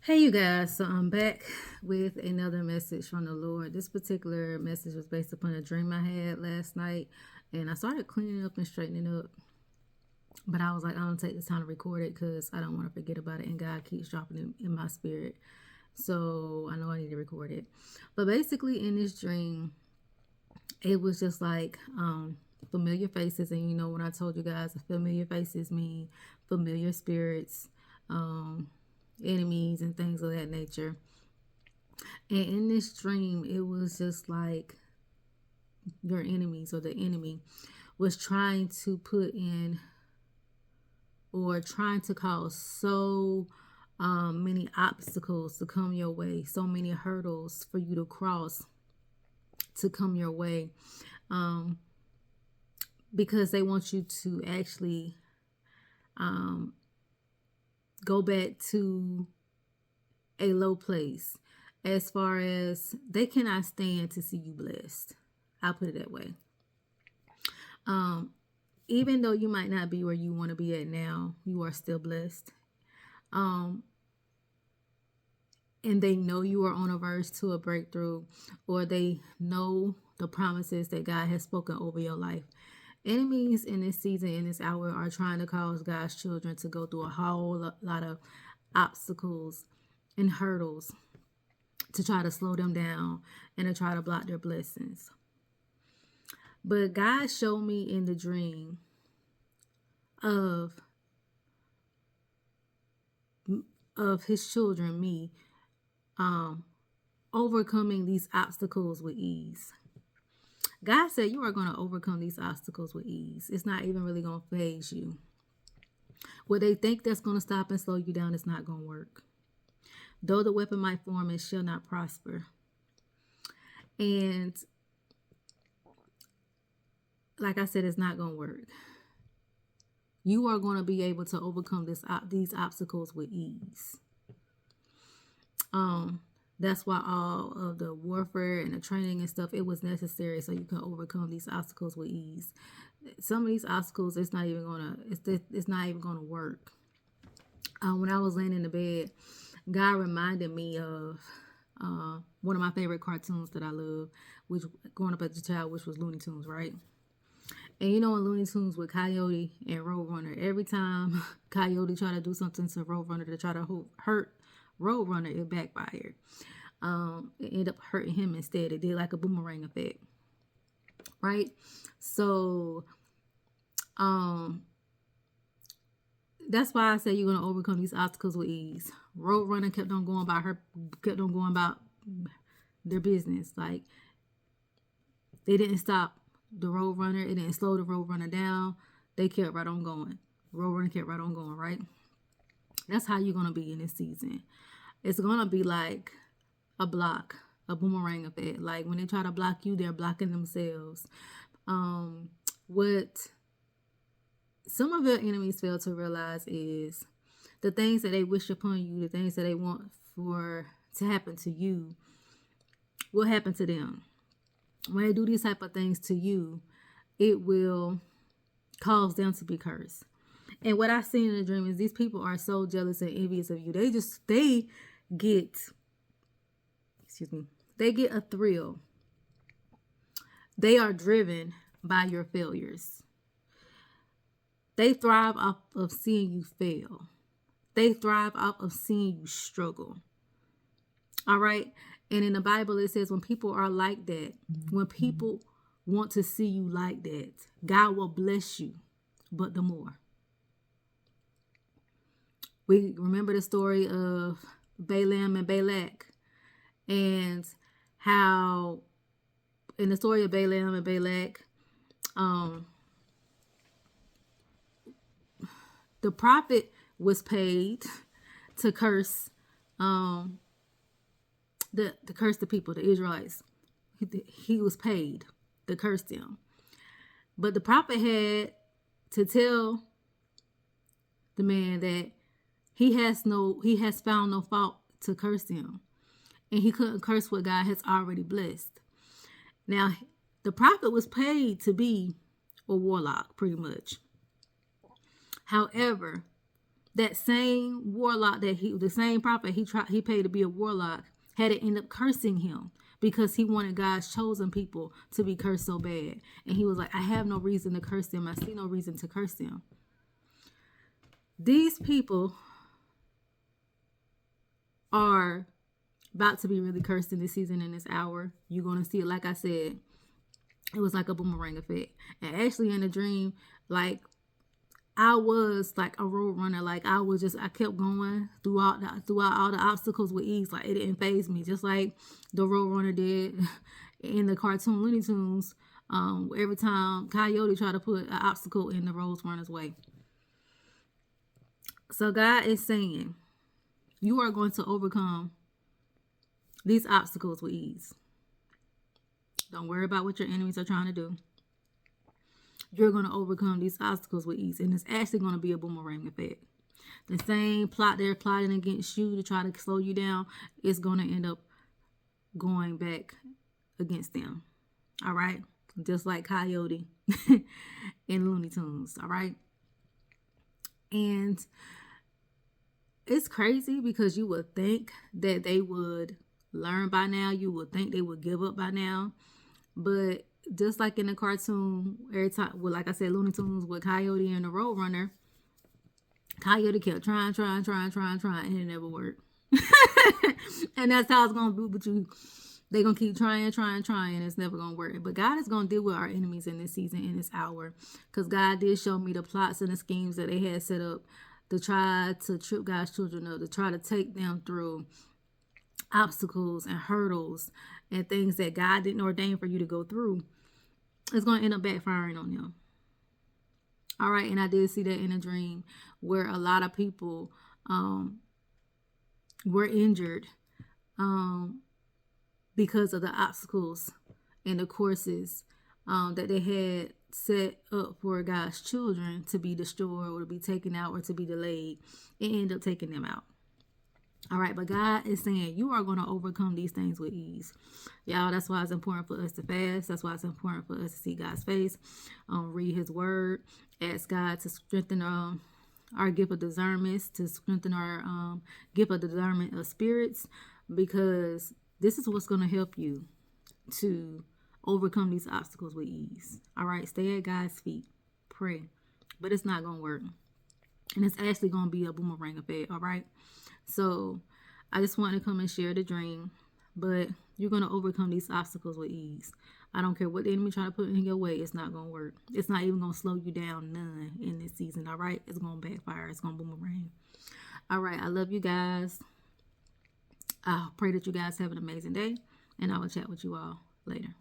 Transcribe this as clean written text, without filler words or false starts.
Hey, you guys. So I'm back with another message from the Lord. This particular message was based upon a dream I had last night, and I started cleaning up and straightening up. But I was like, I'm gonna take this time to record it because I don't want to forget about it, and God keeps dropping it in my spirit. So I know I need to record it. But basically, in this dream, it was just like familiar faces, and when I told you guys, familiar faces mean familiar spirits. Enemies and things of that nature. And in this dream, it was just like your enemies or the enemy was trying to put in or trying to cause so many obstacles to come your way, so many hurdles for you to cross to come your way, because they want you to actually go back to a low place, as far as they cannot stand to see you blessed. I'll put it that way. Even though you might not be where you want to be at now, you are still blessed. And they know you are on a verge to a breakthrough, or they know the promises that God has spoken over your life. Enemies in this season, in this hour, are trying to cause God's children to go through a whole lot of obstacles and hurdles to try to slow them down and to try to block their blessings. But God showed me in the dream of his children, me, overcoming these obstacles with ease. God said you are going to overcome these obstacles with ease. It's not even really going to phase you. What they think that's going to stop and slow you down is not going to work. Though the weapon might form, it shall not prosper. And like I said, it's not going to work. You are going to be able to overcome these obstacles with ease. That's why all of the warfare and the training and stuff, it was necessary so you can overcome these obstacles with ease. Some of these obstacles, it's not even gonna work. When I was laying in the bed, God reminded me of one of my favorite cartoons that I love, which growing up as a child, which was Looney Tunes, right? And in Looney Tunes with Coyote and Roadrunner, every time Coyote tried to do something to Roadrunner to try to hurt Roadrunner, it backfired. It ended up hurting him instead. It did like a boomerang effect, right? So, that's why I say you're gonna overcome these obstacles with ease. Roadrunner kept on going about their business. Like, they didn't stop the Roadrunner. It didn't slow the Roadrunner down. They kept right on going. Roadrunner kept right on going, right? That's how you're gonna be in this season. It's gonna be like a boomerang effect. Like, when they try to block you, they're blocking themselves. What some of your enemies fail to realize is the things that they wish upon you, the things that they want to happen to you, will happen to them. When they do these type of things to you, it will cause them to be cursed. And what I seen in the dream is these people are so jealous and envious of you. They get a thrill. They are driven by your failures. They thrive off of seeing you fail. They thrive off of seeing you struggle. All right? And in the Bible, it says when people are like that, when people want to see you like that, God will bless you, but the more. We remember the story of Balaam and Balak, and how in the story of Balaam and Balak, the prophet was paid to curse to curse the people, the Israelites. He was paid to curse them. But the prophet had to tell the man that he has found no fault to curse him. And he couldn't curse what God has already blessed. Now, the prophet was paid to be a warlock, pretty much. However, That same warlock the same prophet he paid to be a warlock, had to end up cursing him because he wanted God's chosen people to be cursed so bad. And he was like, I have no reason to curse them. I see no reason to curse them. These people are about to be really cursed in this season, in this hour. You're going to see it. Like I said, it was like a boomerang effect. And actually in the dream, like, I was like a road runner. Like, I kept going throughout all the obstacles with ease. Like, it didn't faze me, just like the road runner did in the cartoon Looney Tunes. Every time Coyote tried to put an obstacle in the road runner's way. So God is saying, you are going to overcome these obstacles with ease. Don't worry about what your enemies are trying to do. You're going to overcome these obstacles with ease. And it's actually going to be a boomerang effect. The same plot they're plotting against you to try to slow you down is going to end up going back against them. All right? Just like Coyote in Looney Tunes. All right? And it's crazy because you would think that they would learn by now. You would think they would give up by now. But just like in the cartoon, every time, well, like I said, Looney Tunes with Coyote and the Roadrunner, Coyote kept trying, and it never worked. And that's how it's going to be with you. They're going to keep trying, and it's never going to work. But God is going to deal with our enemies in this season, in this hour. Because God did show me the plots and the schemes that they had set up to try to trip God's children up, to try to take them through obstacles and hurdles and things that God didn't ordain for you to go through. It's going to end up backfiring on them. All right, and I did see that in a dream where a lot of people were injured because of the obstacles and the courses that they had set up for God's children to be destroyed or to be taken out or to be delayed. It ended up taking them out. All right, but God is saying you are going to overcome these things with ease. Y'all, that's why it's important for us to fast. That's why it's important for us to see God's face, read his word, ask God to strengthen our gift of discernment, to strengthen our gift of discernment of spirits, because this is what's going to help you to overcome these obstacles with ease. All right, stay at God's feet, pray, but it's not going to work. And it's actually going to be a boomerang effect, all right? So I just wanted to come and share the dream, but you're going to overcome these obstacles with ease. I don't care what the enemy try to put in your way. It's not going to work. It's not even going to slow you down none in this season. All right. It's going to backfire. It's going to boomerang. All right. I love you guys. I pray that you guys have an amazing day, and I will chat with you all later.